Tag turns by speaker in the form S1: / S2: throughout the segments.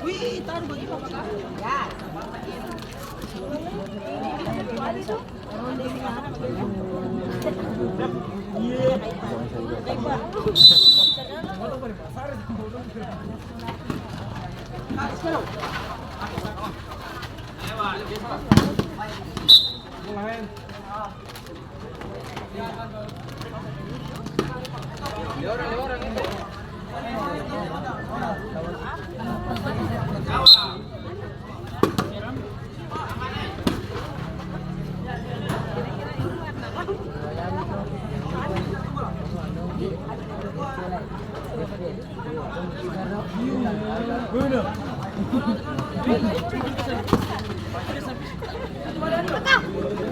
S1: Wih, taruh bagi Bapak. Ya.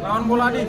S2: Lawan bola di.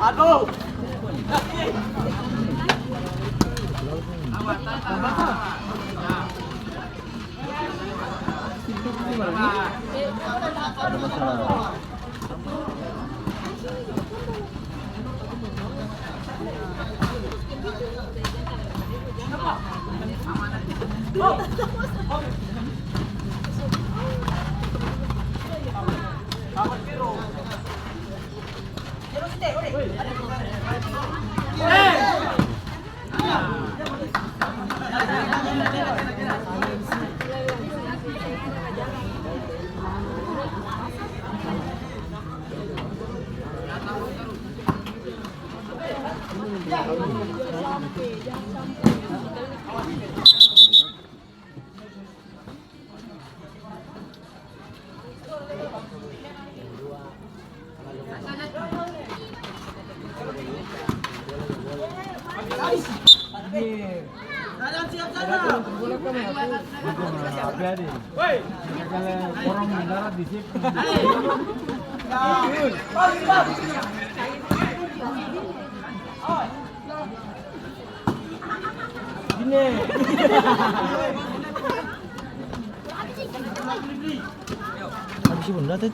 S1: Aduh.
S2: Orang mendarat di sini. Gini. Habis bunda tuh.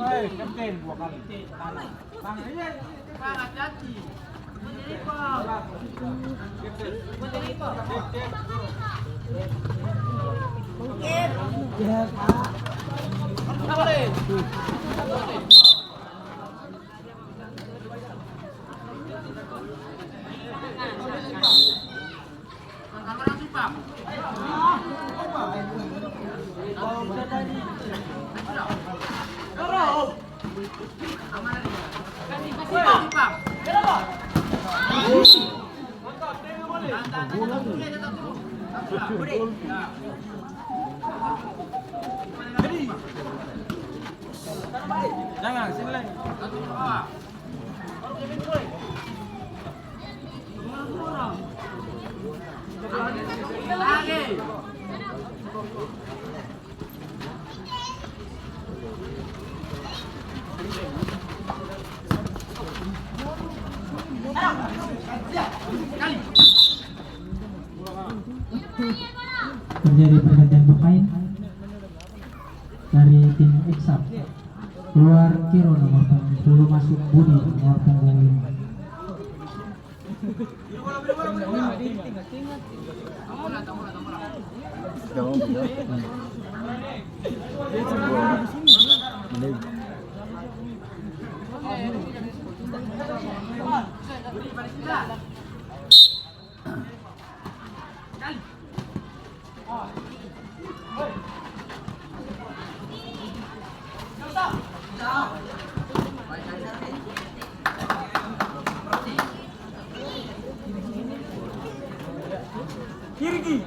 S2: Kapten 2 kali. Tangan aja. Hati-hati. Mungkin. Ya, Pak. Boleh. Jangan, sini lagi.
S3: Terjadi pergantian pemain dari tim Eksap. Keluar Kiro nomor 10, masuk Budi nomor punggung 5.
S2: Kiri.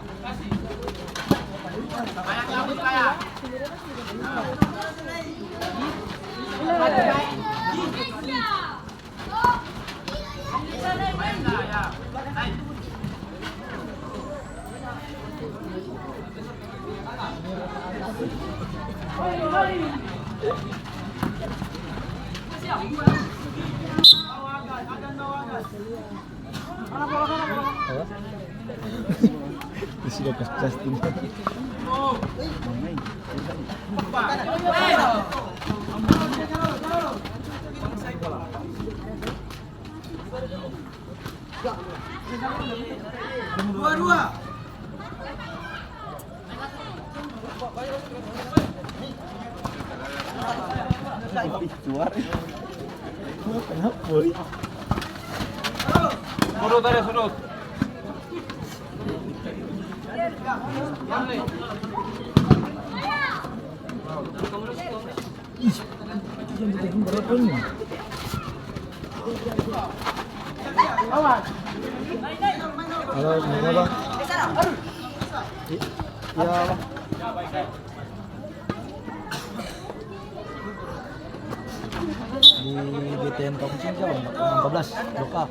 S4: Sudah pas tim.
S2: Dua.
S4: Suara. Kenapa?
S2: Surut ada surut.
S4: Berapa ini? Halo, mana bang? Ya, bang. Di BTN Kampung Cincau, 14, lokal.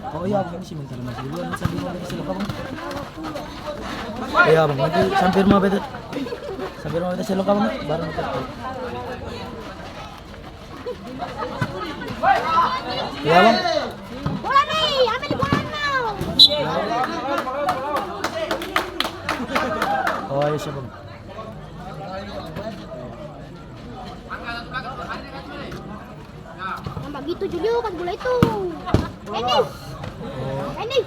S4: Oh iya, bang, ini sih bentar masih dulu, ini sambil mau bisa lokal, bang. Iya, bang, nanti sampai rumah betul. Sampai rumah betul lokal, bang, bareng betul. Iya, bang.
S5: Bola nih, ambil bola now.
S4: Oh iya, siap, bang.
S5: Nampak gitu Julio kan bola itu. Ini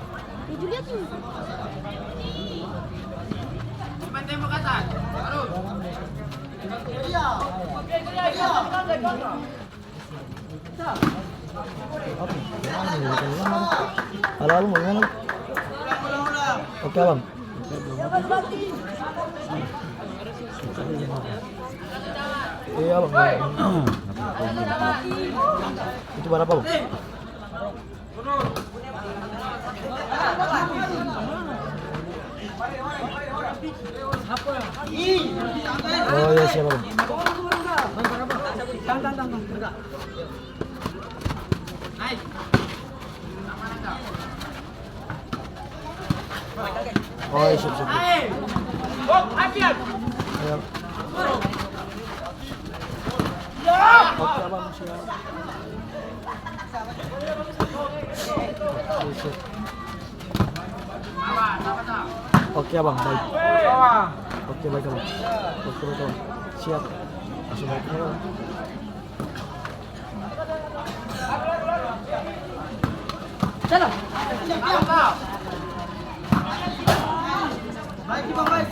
S5: Julio tuh.
S4: Halo, mau gimana? Oke, bang. Iya, bang. Itu berapa, bang? Oh iya, siap, bang. Oh iya, siap, siap. Ayo. Oke, bang, siap. Oke, bang, baik. Oke, baik, bang. Oke, baik, bang. Siap. Langsung baik, bang.
S2: Baik, bang, baik.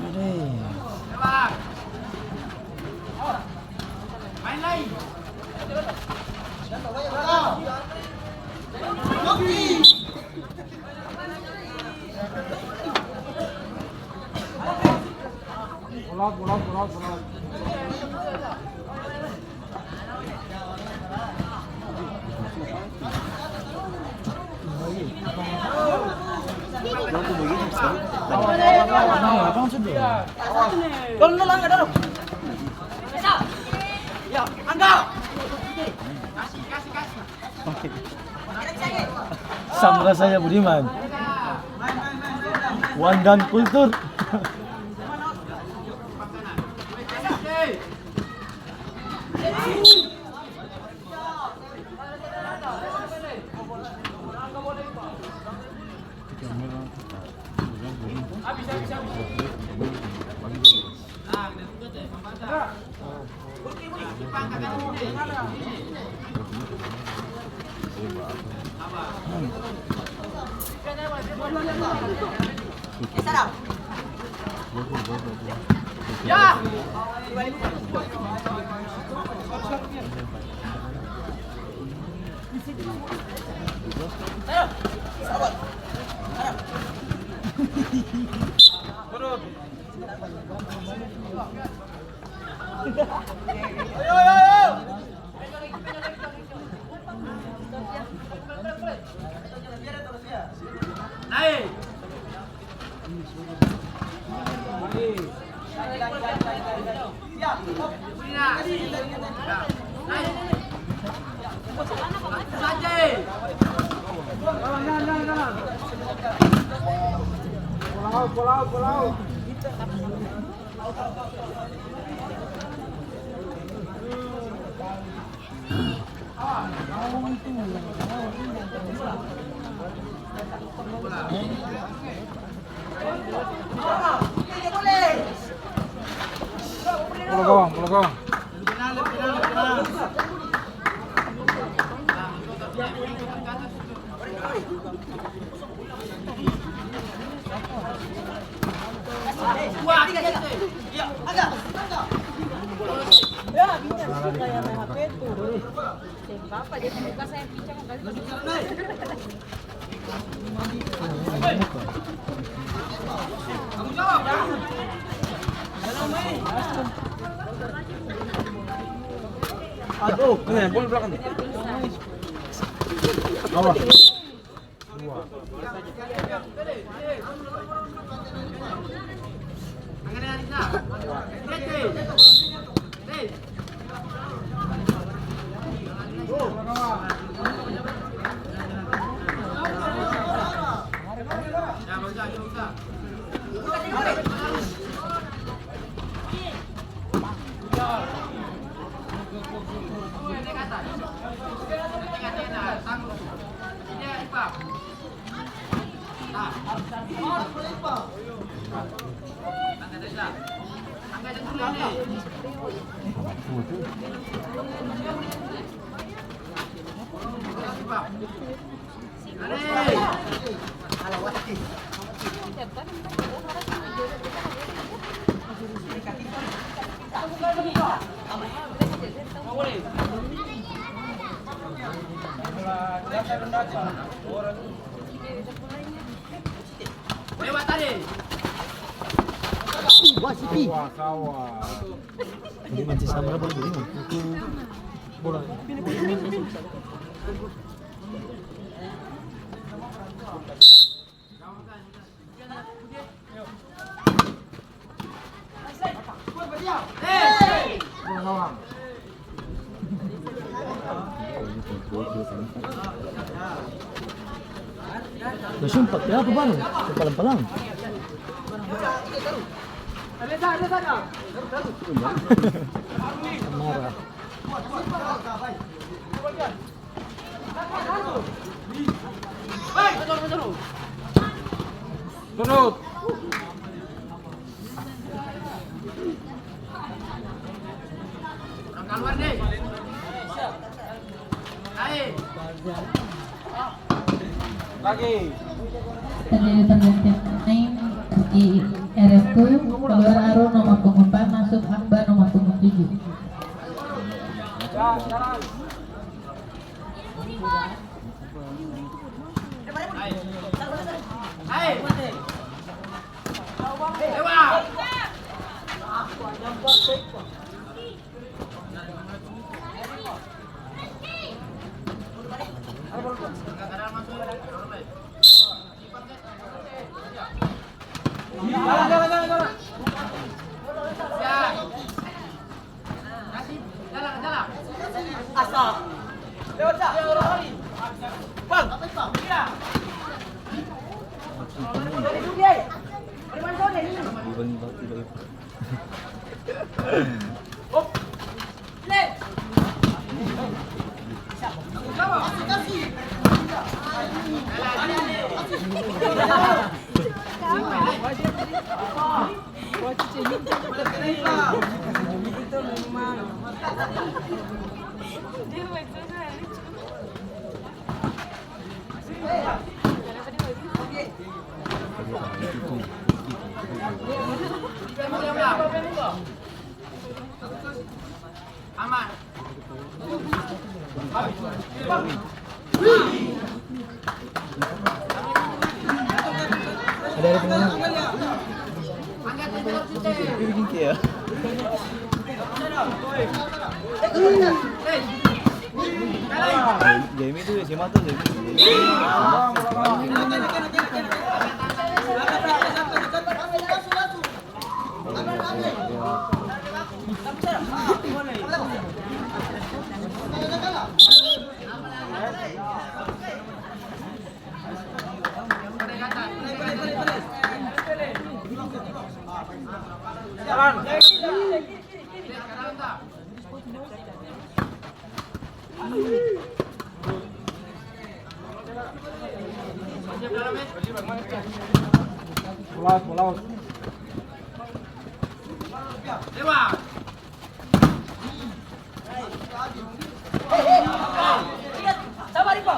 S4: Ini.
S2: Pulau.
S4: Apa maksudnya? Kalau lang ada. Ya, Angga. Sama saya Budiman. Wandan Kultur. Pulau. Pulau gawang. Aduh, bola belakang. Bawah.
S1: Lewat tadi.
S4: Wah, Sipi.
S2: Sawah.
S4: Ini masih sama apa ini? Bola. Nasumpag ya apa bang? Palang-palang. Marah.
S2: Turut.
S1: Keluar deh. Naik.
S2: Lagi.
S3: Terjadi terjadi di RF2 keluar Aro nomor punggung 4 masuk Akbar nomor punggung 7.
S2: Ya, jalan.
S1: Naik. Lewat.
S2: Jalan.
S1: Asal. Lewat dah. Bang. Iya. Duduk dia. Di mana kau ni? Hop. Le. Kasih. Itu memang. Aman.
S4: Ada pengen. Bikin kia. Jamie tuh SMA tuh Jamie.
S2: Jalan. Pulau. Lewat.
S1: Sabar, Ipo.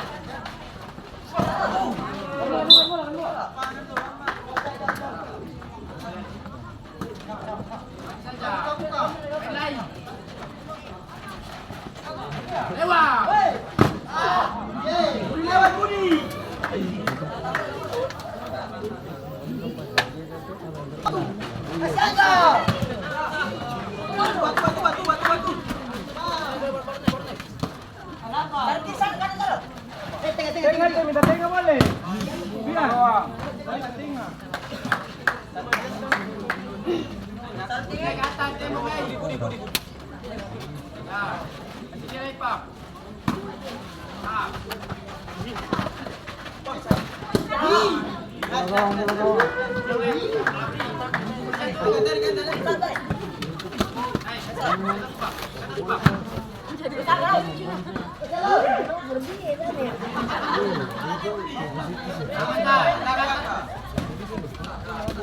S2: Lewat.
S1: Lewat Budi. Batu. Tengah, minta tengah boleh. Biar. Tengah. Tengah ke atas, tembok lagi. Budi. Nah, sini lagi, Pak. Nah.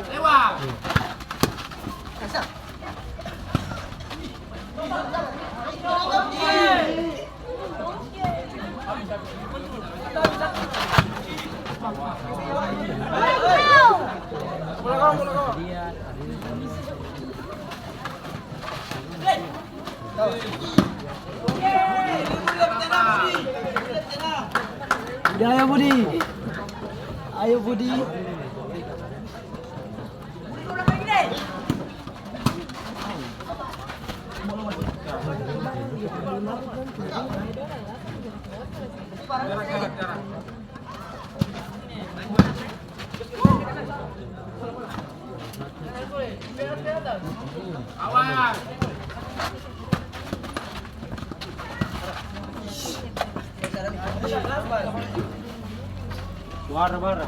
S1: Lewat.
S4: Ayo Budi.
S2: Awas. Bara.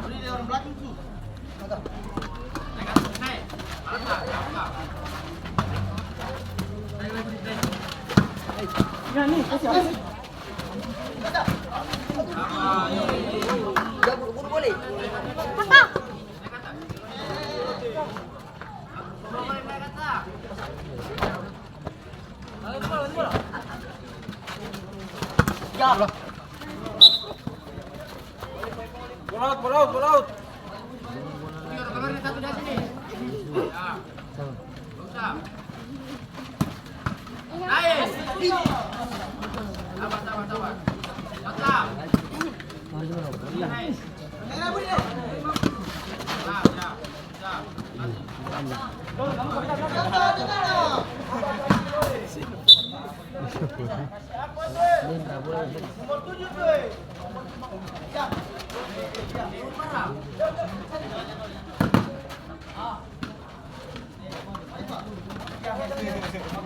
S1: Ya nih, kasih apa sih? Ya buru-buru boleh.
S5: Kakak.
S1: Ya.
S2: Bolaut.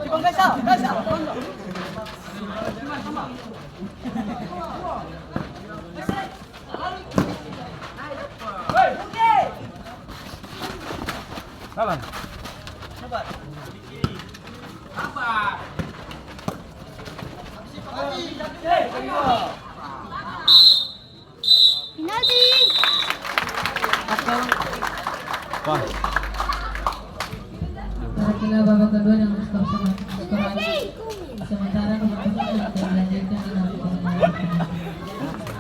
S1: Cibang gasal.
S4: Lawan.
S5: Penalti.
S4: Wah.
S3: Para babak kedua dengan skor sama. Skor